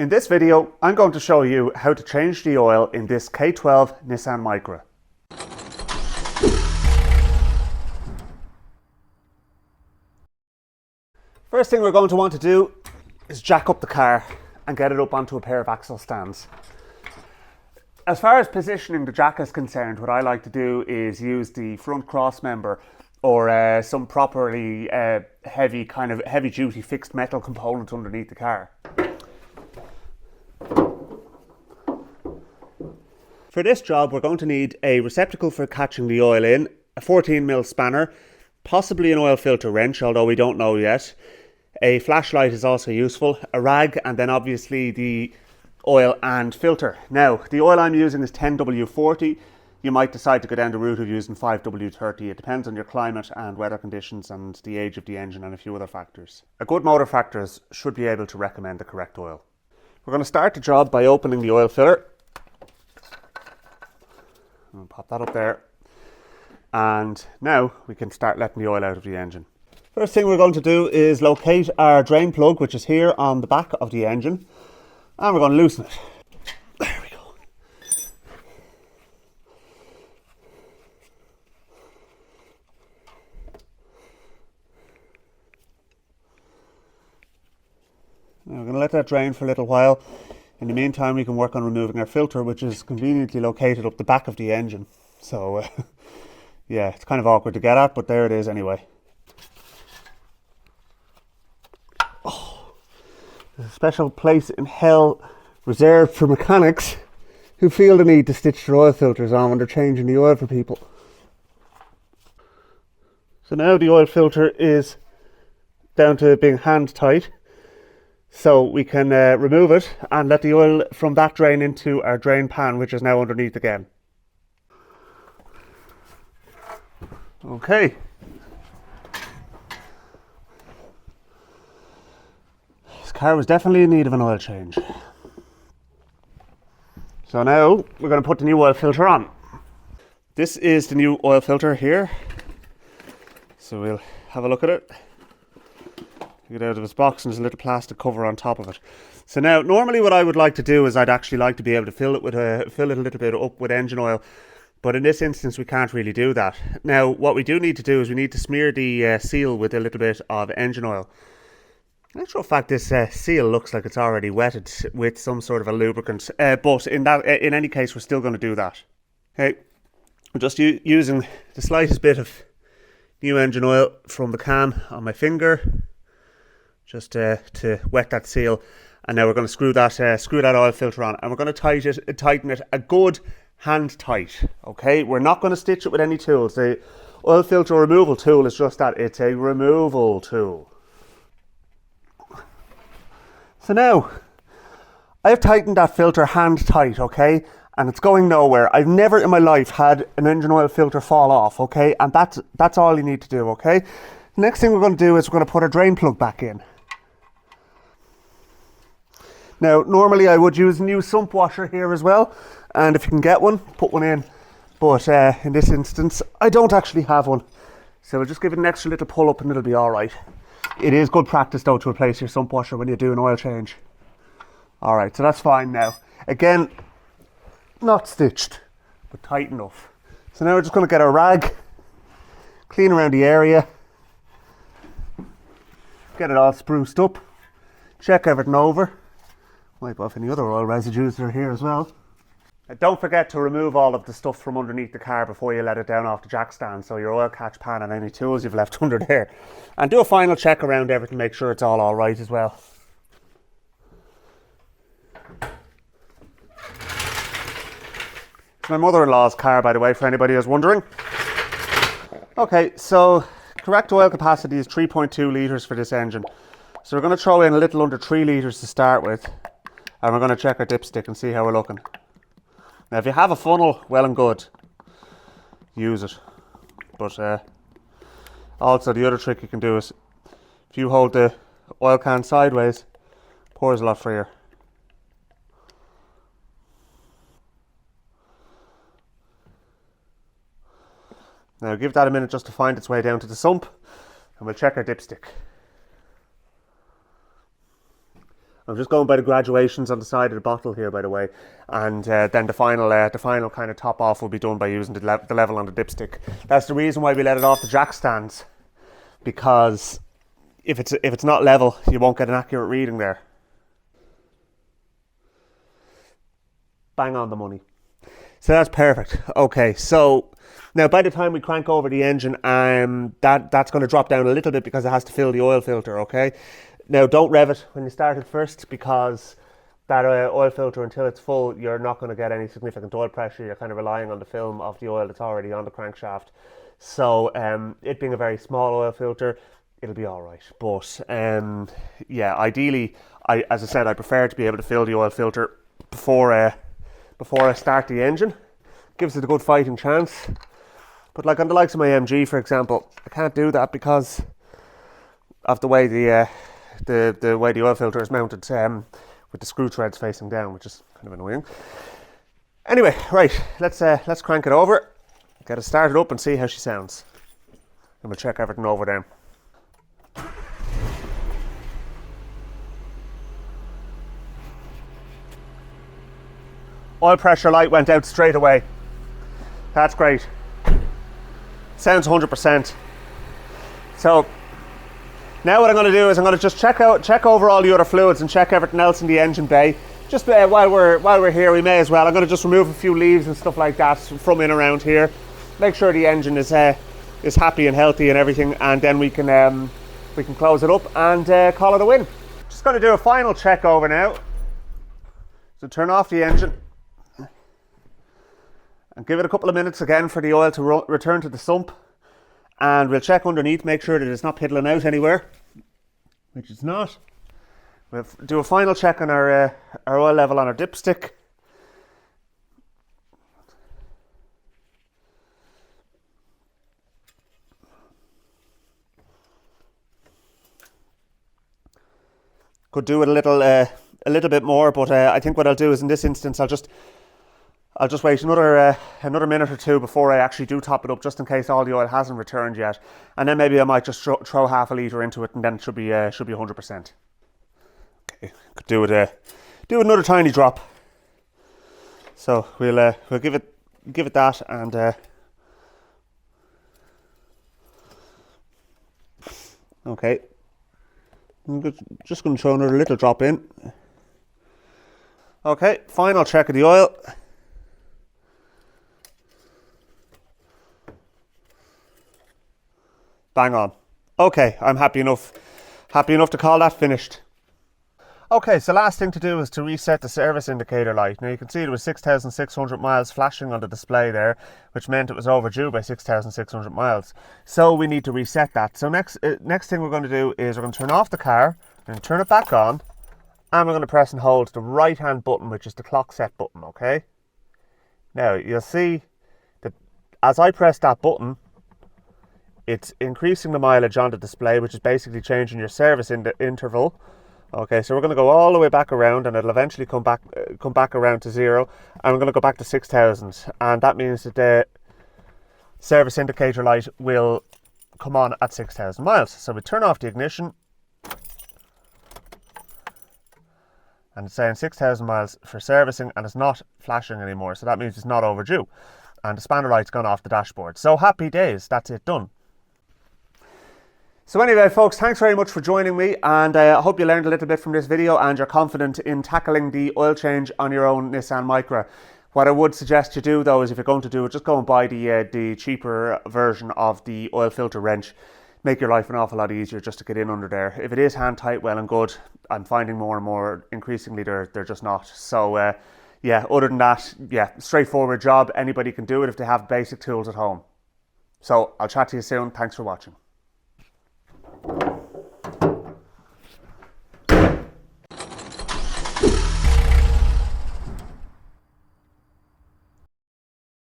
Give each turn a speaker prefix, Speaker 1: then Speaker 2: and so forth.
Speaker 1: In this video, I'm going to show you how to change the oil in this K12 Nissan Micra. First thing we're going to want to do is jack up the car and get it up onto a pair of axle stands. As far as positioning the jack is concerned, what I like to do is use the front cross member or some properly heavy duty fixed metal component underneath the car. For this job, we're going to need a receptacle for catching the oil in, a 14mm spanner, possibly an oil filter wrench, although we don't know yet. A flashlight is also useful, a rag, and then obviously the oil and filter. Now, the oil I'm using is 10W40. You might decide to go down the route of using 5W30. It depends on your climate and weather conditions and the age of the engine and a few other factors. A good motor factors should be able to recommend the correct oil. We're going to start the job by opening the oil filler. I'll pop that up there. And now we can start letting the oil out of the engine. First thing we're going to do is locate our drain plug, which is here on the back of the engine. And we're going to loosen it. There we go. Now we're going to let that drain for a little while. In the meantime, we can work on removing our filter, which is conveniently located up the back of the engine. So, yeah, it's kind of awkward to get at, but there it is anyway. Oh, there's a special place in hell reserved for mechanics who feel the need to stitch their oil filters on when they're changing the oil for people. So now the oil filter is down to being hand tight. So we can remove it and let the oil from that drain into our drain pan, which is now underneath again. Okay. This car was definitely in need of an oil change. So now we're going to put the new oil filter on. This is the new oil filter here. So we'll have a look at it. Get it out of its box, and there's a little plastic cover on top of it. So now, normally what I would like to do is I'd actually like to be able to fill it a little bit up with engine oil, but in this instance we can't really do that. Now, what we do need to do is we need to smear the seal with a little bit of engine oil. In actual fact, this seal looks like it's already wetted with some sort of a lubricant, but in any case, we're still going to do that. Okay, I'm just using the slightest bit of new engine oil from the can on my finger, just to wet that seal. And now we're going to screw that oil filter on, and we're going to tighten it a good hand tight. Okay, we're not going to stitch it with any tools. The oil filter removal tool is just that, it's a removal tool. So now I've tightened that filter hand tight, okay, and it's going nowhere. I've never in my life had an engine oil filter fall off, okay, and that's all you need to do, okay. The next thing we're going to do is we're going to put our drain plug back in. Now, normally I would use a new sump washer here as well, and if you can get one, put one in. But in this instance, I don't actually have one. So we'll just give it an extra little pull up and it'll be all right. It is good practice though to replace your sump washer when you do an oil change. All right, so that's fine now. Again, not stitched, but tight enough. So now we're just going to get our rag, clean around the area, get it all spruced up, check everything over. Wipe off any other oil residues that are here as well. And don't forget to remove all of the stuff from underneath the car before you let it down off the jack stand, so your oil catch pan and any tools you've left under there. And do a final check around everything, make sure it's all right as well. It's my mother-in-law's car, by the way, for anybody who's wondering. Okay, so correct oil capacity is 3.2 litres for this engine. So we're going to throw in a little under 3 litres to start with. And we're going to check our dipstick and see how we're looking. Now, if you have a funnel, well and good, use it. But also the other trick you can do is, if you hold the oil can sideways, it pours a lot freer. Now give that a minute just to find its way down to the sump, and we'll check our dipstick. I'm just going by the graduations on the side of the bottle here, by the way, and then the final kind of top off will be done by using the level on the dipstick. That's the reason why we let it off the jack stands, because if it's not level, you won't get an accurate reading there. Bang on the money. So that's perfect. Okay, so now by the time we crank over the engine, that's going to drop down a little bit because it has to fill the oil filter. Okay, now don't rev it when you start it first, because that oil filter, until it's full, you're not going to get any significant oil pressure. You're kind of relying on the film of the oil that's already on the crankshaft. So it being a very small oil filter, it'll be all right. But yeah, ideally, as I said, I prefer to be able to fill the oil filter before I start the engine. Gives it a good fighting chance. But like on the likes of my MG, for example, I can't do that because of the way the way the oil filter is mounted, with the screw threads facing down, which is kind of annoying. Anyway, right, let's crank it over, get it started up and see how she sounds. And we'll check everything over then. Oil pressure light went out straight away. That's great. Sounds 100%. So now what I'm going to do is I'm going to just check over all the other fluids and check everything else in the engine bay. Just while we're here, we may as well. I'm going to just remove a few leaves and stuff like that from in around here. Make sure the engine is happy and healthy and everything, and then we can close it up and call it a win. Just going to do a final check over now. So turn off the engine and give it a couple of minutes again for the oil to return to the sump, and we'll check underneath, make sure that it's not piddling out anywhere, which it's not. We'll do a final check on our oil level on our dipstick. Could do it a little bit more, but I think what I'll do is, in this instance, I'll just wait another minute or two before I actually do top it up, just in case all the oil hasn't returned yet, and then maybe I might just throw half a litre into it, and then it should be 100%. Okay, could do another tiny drop. So we'll give it that, and okay, I'm just going to throw another little drop in. Okay, final check of the oil. Bang on. Okay, I'm happy enough to call that finished. Okay, so last thing to do is to reset the service indicator light. Now you can see there was 6,600 miles flashing on the display there, which meant it was overdue by 6,600 miles. So we need to reset that. So next thing we're going to do is we're going to turn off the car, and turn it back on, and we're going to press and hold the right hand button, which is the clock set button, okay? Now you'll see that as I press that button, it's increasing the mileage on the display, which is basically changing your service interval. Okay, so we're going to go all the way back around, and it'll eventually come back around to 0, and we're going to go back to 6,000, and that means that the service indicator light will come on at 6,000 miles. So we turn off the ignition, and it's saying 6,000 miles for servicing, and it's not flashing anymore, so that means it's not overdue, and the spanner light's gone off the dashboard. So happy days, that's it done. So anyway, folks, thanks very much for joining me, and I hope you learned a little bit from this video and you're confident in tackling the oil change on your own Nissan Micra. What I would suggest you do, though, is if you're going to do it, just go and buy the cheaper version of the oil filter wrench. Make your life an awful lot easier just to get in under there. If it is hand tight, well and good. I'm finding more and more increasingly they're just not. So yeah, other than that, yeah, straightforward job. Anybody can do it if they have basic tools at home. So I'll chat to you soon. Thanks for watching.